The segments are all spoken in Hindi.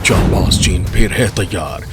चालबाज चीन फिर है तैयार।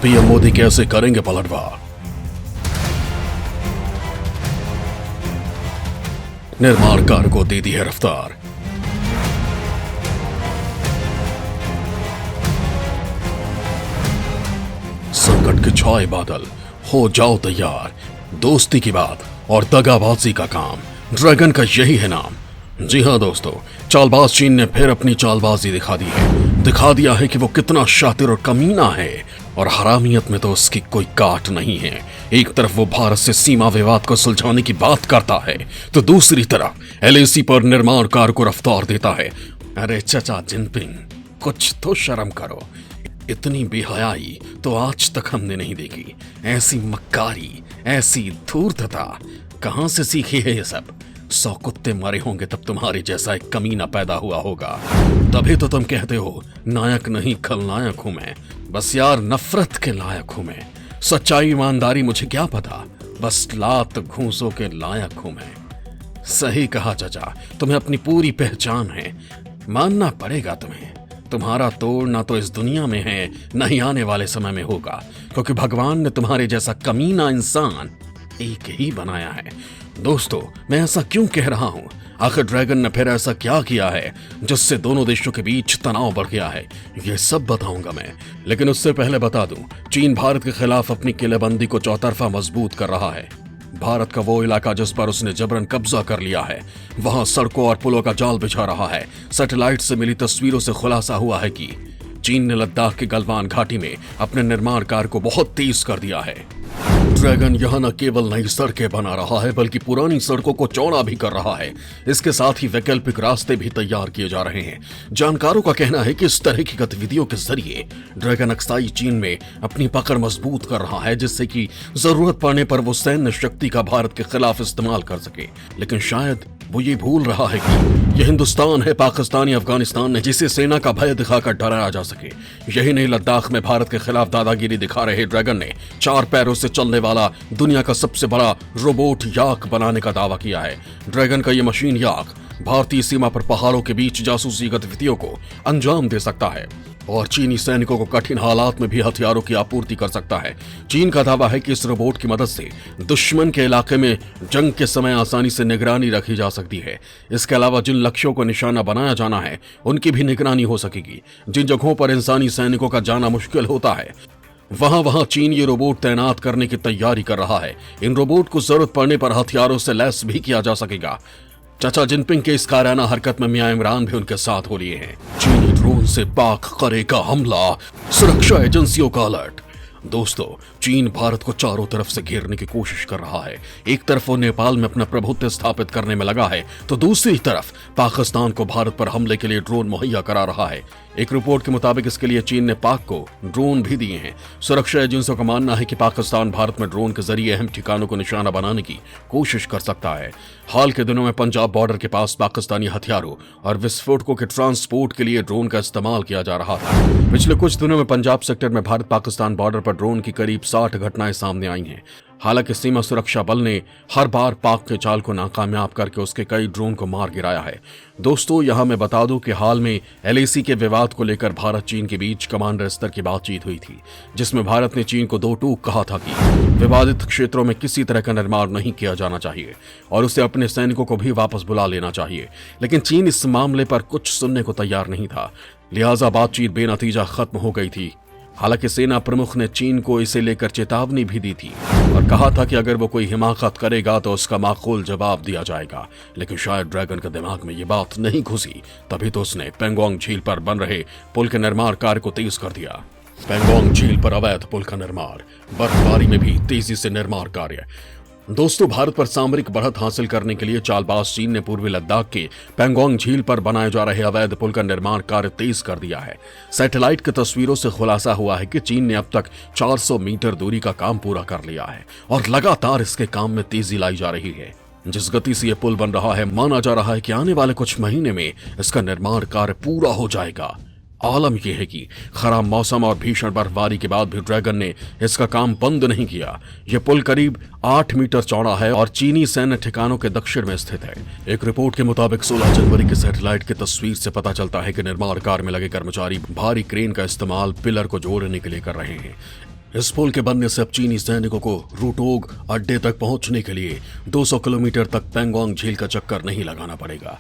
पीएम मोदी कैसे करेंगे पलटवार? निर्माण कार्य को दे दी है रफ्तार। संकट के छाए बादल, हो जाओ तैयार। दोस्ती की बात और दगाबाजी का काम, ड्रैगन का यही है नाम। जी हां दोस्तों, चालबाज चीन ने फिर अपनी चालबाजी दिखा दी है। दिखा दिया है कि वो कितना शातिर और कमीना है, और हरामियत में तो उसकी कोई काट नहीं है। एक तरफ वो भारत से सीमा विवाद को सुलझाने की बात करता है, तो दूसरी तरफ एलएसी पर निर्माण कार्य को रफ्तार देता है। अरे चचा जिनपिंग, कुछ तो शर्म करो। इतनी बेहयाई तो आज तक हमने नहीं देखी। ऐसी मक्कारी, ऐसी धूर्तता कहां से सीखी है ये सब? 100 कुत्ते मरे होंगे तब तुम्हारे जैसा एक कमीना पैदा हुआ होगा। तभी तो तुम कहते हो नायक नहीं खलनायक हूं मैं। बस यार नफरत के लायक हूं मैं। सच्चाई ईमानदारी मुझे क्या पता, बस लात घूंसों के लायक हूं मैं। सही कहा चाचा, तुम्हें अपनी पूरी पहचान है। मानना पड़ेगा तुम्हें। तुम्हारा तोड़ ना तो इस दुनिया में है, न ही आने वाले समय में होगा, क्योंकि भगवान ने तुम्हारे जैसा कमीना इंसान एक ही बनाया है। दोस्तों, मैं ऐसा क्यों कह रहा हूं? आखिर ड्रैगन ने फिर ऐसा क्या किया है जिससे दोनों देशों के बीच तनाव बढ़ गया है? ये सब बताऊंगा मैं, लेकिन उससे पहले बता दूं, चीन भारत के खिलाफ अपनी किलेबंदी को चौतरफा मजबूत कर रहा है। भारत का वो इलाका जिस पर उसने जबरन कब्जा कर लिया है, वहां सड़कों और पुलों का जाल बिछा रहा है। सैटेलाइट से मिली तस्वीरों से खुलासा हुआ है कि चीन ने लद्दाख की गलवान घाटी में अपने निर्माण कार्य को बहुत तेज कर दिया है। ड्रैगन यहां न केवल नई सड़कें बना रहा है, बल्कि पुरानी सड़कों को चौड़ा भी कर रहा है। इसके साथ ही वैकल्पिक रास्ते भी तैयार किए जा रहे हैं। जानकारों का कहना है कि इस तरह की गतिविधियों के जरिए ड्रैगन अक्साई चीन में अपनी पकड़ मजबूत कर रहा है, जिससे कि जरूरत पड़ने पर वो सैन्य शक्ति का भारत के खिलाफ इस्तेमाल कर सके। लेकिन शायद वो ये भूल रहा है कि यह हिंदुस्तान है, पाकिस्तान या अफगानिस्तान नहीं, जिसे सेना का भय दिखाकर डराया जा सके। यही नहीं, लद्दाख में भारत के खिलाफ दादागिरी दिखा रहे ड्रैगन ने 4 पैरों से चलने वाला दुनिया का सबसे बड़ा रोबोट याक बनाने का दावा किया है। ड्रैगन का यह मशीन याक भारतीय सीमा पर पहाड़ों के बीच जासूसी गतिविधियों को अंजाम दे सकता है और चीनी सैनिकों को कठिन हालात में भी हथियारों की आपूर्ति कर सकता है। चीन का दावा है कि इस रोबोट की मदद से दुश्मन के इलाके में जंग के समय आसानी से निगरानी रखी जा सकती है। इसके अलावा जिन लक्ष्यों को निशाना बनाया जाना है, उनकी भी निगरानी हो सकेगी। जिन जगहों पर इंसानी सैनिकों का जाना मुश्किल होता है, वहां चीन ये रोबोट तैनात करने की तैयारी कर रहा है। इन रोबोट को जरूरत पड़ने पर हथियारों से लैस भी किया जा सकेगा। चाचा जिनपिंग के इस कायराना हरकत में मियां इमरान भी उनके साथ हो लिए हैं। चीनी ड्रोन से पाक करेगा हमला, सुरक्षा एजेंसियों का अलर्ट। दोस्तों, चीन भारत को चारों तरफ से घेरने की कोशिश कर रहा है। एक तरफ वो नेपाल में अपना प्रभुत्व स्थापित करने में लगा है, तो दूसरी तरफ पाकिस्तान को भारत पर हमले के लिए ड्रोन मुहैया करा रहा है। एक रिपोर्ट के मुताबिक इसके लिए चीन ने पाक को ड्रोन भी दिए हैं। सुरक्षा एजेंसियों का मानना है कि पाकिस्तान भारत में ड्रोन के जरिए अहम ठिकानों को निशाना बनाने की कोशिश कर सकता है। हाल के दिनों में पंजाब बॉर्डर के पास पाकिस्तानी हथियारों और विस्फोटकों के ट्रांसपोर्ट के लिए ड्रोन का इस्तेमाल किया जा रहा था। पिछले कुछ दिनों में पंजाब सेक्टर में भारत पाकिस्तान बॉर्डर पर ड्रोन की करीब 60 घटनाएं सामने आई हैं। हालांकि सीमा सुरक्षा बल ने हर बार पाक के चाल को नाकामयाब करके उसके कई ड्रोन को मार गिराया है। दोस्तों, यहां मैं बता दूं कि हाल में एलएसी के विवाद को लेकर भारत चीन के बीच कमांडर स्तर की बातचीत हुई थी, जिसमें भारत ने चीन को 2 टूक कहा था कि विवादित क्षेत्रों में किसी तरह का निर्माण नहीं किया जाना चाहिए और उसे अपने सैनिकों को भी वापस बुला लेना चाहिए। लेकिन चीन इस मामले पर कुछ सुनने को तैयार नहीं था, लिहाजा बातचीत बेनतीजा खत्म हो गई थी। हालांकि सेना प्रमुख ने चीन को इसे लेकर चेतावनी भी दी थी और कहा था कि अगर वो कोई हिमाकत करेगा तो उसका माकूल जवाब दिया जाएगा। लेकिन शायद ड्रैगन के दिमाग में ये बात नहीं घुसी, तभी तो उसने पेंगोंग झील पर बन रहे पुल के निर्माण कार्य को तेज कर दिया। पेंगोंग झील पर अवैध पुल का निर्माण, बर्फबारी में भी तेजी से निर्माण कार्य। दोस्तों, भारत पर सामरिक बढ़त हासिल करने के लिए चालबाज चीन ने पूर्वी लद्दाख के पेंगोंग झील पर बनाए जा रहे अवैध पुल का निर्माण कार्य तेज कर दिया है। सैटेलाइट की तस्वीरों से खुलासा हुआ है कि चीन ने अब तक 400 मीटर दूरी का काम पूरा कर लिया है और लगातार इसके काम में तेजी लाई जा रही है। जिस गति से यह पुल बन रहा है, माना जा रहा है कि आने वाले कुछ महीने में इसका निर्माण कार्य पूरा हो जाएगा। आलम यह है कि खराब मौसम और भीषण बर्फबारी के बाद भी ड्रैगन ने इसका काम बंद नहीं किया। यह पुल करीब 8 मीटर चौड़ा है और चीनी सैन्य ठिकानों के दक्षिण में स्थित है। एक रिपोर्ट के मुताबिक 16 जनवरी की सैटेलाइट की तस्वीर से पता चलता है कि निर्माण कार्य में लगे कर्मचारी भारी क्रेन का इस्तेमाल पिलर को जोड़ने के लिए कर रहे हैं। इस पुल के बनने से अब चीनी सैनिकों को रूटोग अड्डे तक पहुंचने के लिए 200 किलोमीटर तक पेंगोंग झील का चक्कर नहीं लगाना पड़ेगा।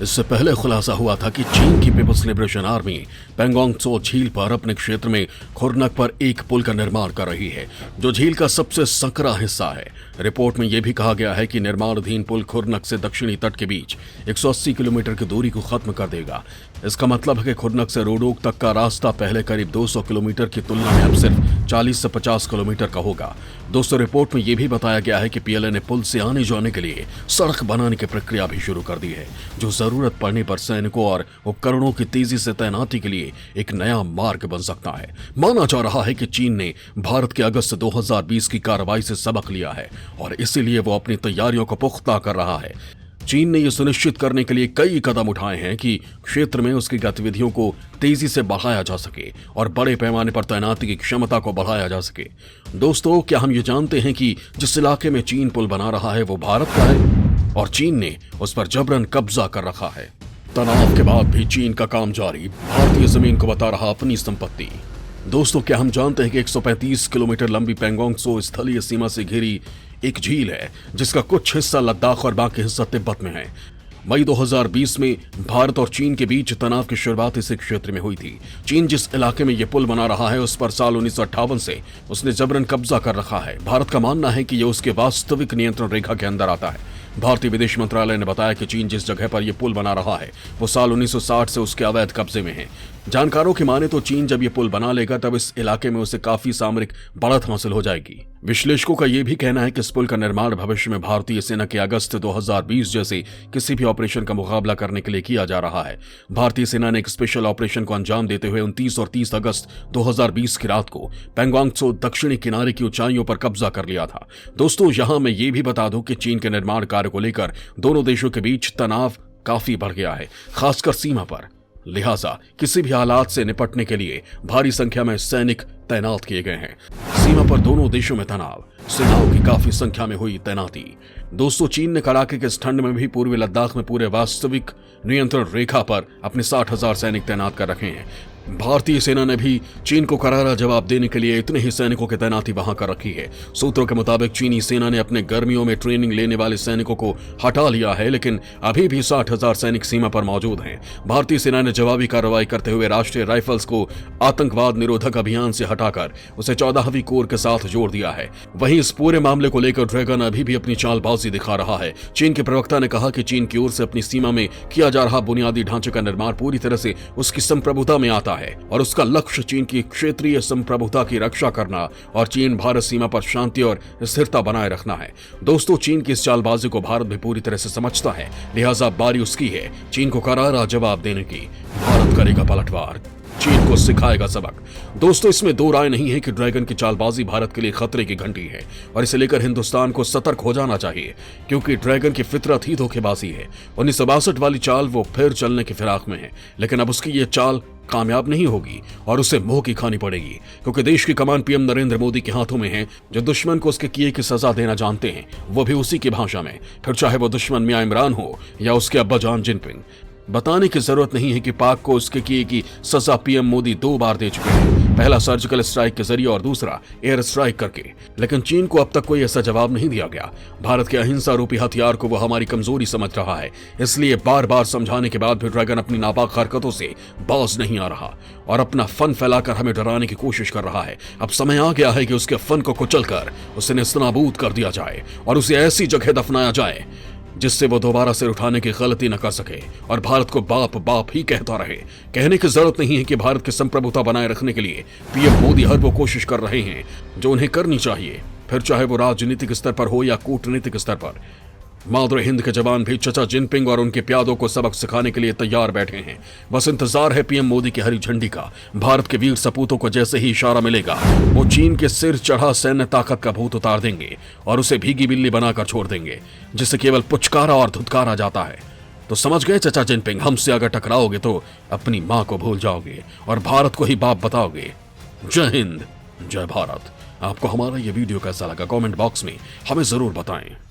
इससे पहले खुलासा हुआ था कि चीन की people's liberation army Pangong Tso झील पर अपने क्षेत्र में खुरनक पर एक पुल का निर्माण कर रही है, जो झील का सबसे संकरा हिस्सा है। रिपोर्ट में यह भी कहा गया है कि निर्माणाधीन पुल खुरनक से दक्षिणी तट के बीच 180 किलोमीटर की दूरी को खत्म कर देगा। इसका मतलब है कि खुरनक से रोडोक तक का रास्ता पहले करीब 200 किलोमीटर की तुलना में अब सिर्फ 40 से 50 किलोमीटर का होगा। दोस्तों, रिपोर्ट में यह भी बताया गया है कि पीएलए ने पुल से आने जाने के लिए सड़क बनाने की प्रक्रिया भी शुरू कर दी है, जो जरूरत पड़ने पर सैनिकों और उपकरणों की तेजी से तैनाती के लिए एक नया मार्ग बन सकता है। माना जा रहा है कि चीन ने भारत के अगस्त 2020 की कार्रवाई से सबक लिया है और इसीलिए वो अपनी तैयारियों को पुख्ता कर रहा है। चीन ने यह सुनिश्चित करने के लिए कई कदम उठाए हैं कि क्षेत्र में उसकी गतिविधियों को तेजी से बढ़ाया जा सके और बड़े पैमाने पर तैनाती की क्षमता को बढ़ाया जा सके। दोस्तों, क्या हम ये जानते हैं कि जिस इलाके में चीन पुल बना रहा है वो भारत का है और चीन ने उस पर जबरन कब्जा कर रखा है। तनाव के बाद भी चीन का काम जारी, भारतीय जमीन को बता रहा अपनी संपत्ति। दोस्तों, क्या हम जानते हैं कि 135 किलोमीटर लंबी पेंगोंग त्सो स्थलीय सीमा से घिरी एक झील है, जिसका कुछ हिस्सा लद्दाख और बाकी हिस्सा तिब्बत में है। मई 2020 में भारत और चीन के बीच तनाव की शुरुआत इसी क्षेत्र में हुई थी। चीन जिस इलाके में यह पुल बना रहा है उस पर साल 1958 से उसने जबरन कब्जा कर रखा है। भारत का मानना है कि यह उसके वास्तविक नियंत्रण रेखा के अंदर आता है। भारतीय विदेश मंत्रालय ने बताया कि चीन जिस जगह पर यह पुल बना रहा है वो साल 1960 से उसके अवैध कब्जे में है। जानकारों की माने तो चीन जब यह पुल बना लेगा तब इस इलाके में उसे काफी सामरिक बढ़त हासिल हो जाएगी। विश्लेषकों का यह भी कहना है कि इस पुल का निर्माण भविष्य में भारतीय सेना के अगस्त 2020 जैसे किसी भी ऑपरेशन का मुकाबला करने के लिए किया जा रहा है। भारतीय सेना ने एक स्पेशल ऑपरेशन को अंजाम देते हुए 29 और 30 अगस्त 2020 की रात को पेंगोंग त्सो दक्षिणी किनारे की ऊंचाइयों पर कब्जा कर लिया था। दोस्तों, यहां मैं ये भी बता दूं कि चीन के निर्माण कार्य को लेकर दोनों देशों के बीच तनाव काफी बढ़ गया है, खासकर सीमा पर। लिहाजा किसी भी हालात से निपटने के लिए भारी संख्या में सैनिक तैनात किए गए हैं। सीमा पर दोनों देशों में तनाव, सेनाओं की काफी संख्या में हुई तैनाती। दोस्तों, चीन ने कड़ाके के इस ठंड में भी पूर्वी लद्दाख में पूरे वास्तविक नियंत्रण रेखा पर अपने 60,000 सैनिक तैनात कर रखे हैं। भारतीय सेना ने भी चीन को करारा जवाब देने के लिए इतने ही सैनिकों की तैनाती वहां कर रखी है। सूत्रों के मुताबिक चीनी सेना ने अपने गर्मियों में ट्रेनिंग लेने वाले सैनिकों को हटा लिया है, लेकिन अभी भी 60,000 सैनिक सीमा पर मौजूद हैं। भारतीय सेना ने जवाबी कार्रवाई करते हुए राष्ट्रीय राइफल्स को आतंकवाद निरोधक अभियान से हटाकर उसे 14वीं कोर के साथ जोड़ दिया है। वहीं इस पूरे मामले को लेकर ड्रैगन अभी भी अपनी चालबाजी दिखा रहा है। चीन के प्रवक्ता ने कहा कि चीन की ओर से अपनी सीमा में किया जा रहा बुनियादी ढांचे का निर्माण पूरी तरह से उसकी संप्रभुता में आता है और उसका लक्ष्य चीन की क्षेत्रीय संप्रभुता की रक्षा करना और चीन भारत सीमा पर शांति और स्थिरता बनाए रखना है। दोस्तों, चीन की इस चालबाजी को भारत भी पूरी तरह से समझता है, लिहाजा बारी उसकी है चीन को करारा जवाब देने की। भारत करेगा पलटवार, चीन को सिखाएगा सबक। दोस्तों, इसमें दो राय नहीं है कि ड्रैगन की चालबाजी भारत के लिए खतरे की घंटी है और इसे लेकर हिंदुस्तान को सतर्क हो जाना चाहिए, क्योंकि ड्रैगन की फितरत ही धोखेबाजी है। 1962 वाली चाल वो फिर चलने की फिराक में है, लेकिन अब उसकी ये चाल कामयाब नहीं होगी और उसे मुंह की खानी पड़ेगी, क्योंकि देश की कमान पीएम नरेंद्र मोदी के हाथों में है, जो दुश्मन को उसके किए की सजा देना जानते हैं, वो भी उसी की भाषा में, फिर चाहे वो दुश्मन मियां इमरान हो या उसके अब्बा जान जिनपिंग। बताने की जरूरत नहीं है कि पाक को उसके किए की सजा पीएम मोदी 2 बार दे चुके हैं, पहला सर्जिकल स्ट्राइक के जरिए और दूसरा एयर स्ट्राइक करके, लेकिन चीन को अब तक कोई ऐसा जवाब नहीं दिया गया। भारत के अहिंसा रूपी हथियार को वो हमारी कमजोरी समझ रहा है, इसलिए बार बार समझाने के बाद भी ड्रैगन अपनी नापाक हरकतों से बाज नहीं आ रहा और अपना फन फैलाकर हमें डराने की कोशिश कर रहा है। अब समय आ गया है कि उसके फन को कुचलकर उसे नेस्तनाबूद कर दिया जाए और उसे ऐसी जगह दफनाया जाए जिससे वो दोबारा सिर उठाने की गलती न कर सके और भारत को बाप बाप ही कहता रहे। कहने की जरूरत नहीं है कि भारत की संप्रभुता बनाए रखने के लिए पीएम मोदी हर वो कोशिश कर रहे हैं जो उन्हें करनी चाहिए, फिर चाहे वो राजनीतिक स्तर पर हो या कूटनीतिक स्तर पर। मादरे हिंद के जवान भी चचा जिनपिंग और उनके प्यादों को सबक सिखाने के लिए तैयार बैठे हैं। बस इंतजार है पीएम मोदी की हरी झंडी का। भारत के वीर सपूतों को जैसे ही इशारा मिलेगा वो चीन के सिर चढ़ा सैन्य ताकत का भूत उतार देंगे और उसे भीगी बिल्ली बनाकर छोड़ देंगे, जिसे केवल पुचकारा और धुतकारा जाता है। तो समझ गए चाचा जिनपिंग, हमसे अगर टकराओगे तो अपनी माँ को भूल जाओगे और भारत को ही बाप बताओगे। जय हिंद, जय भारत। आपको हमारा ये वीडियो कैसा लगा कमेंट बॉक्स में हमें जरूर बताएं।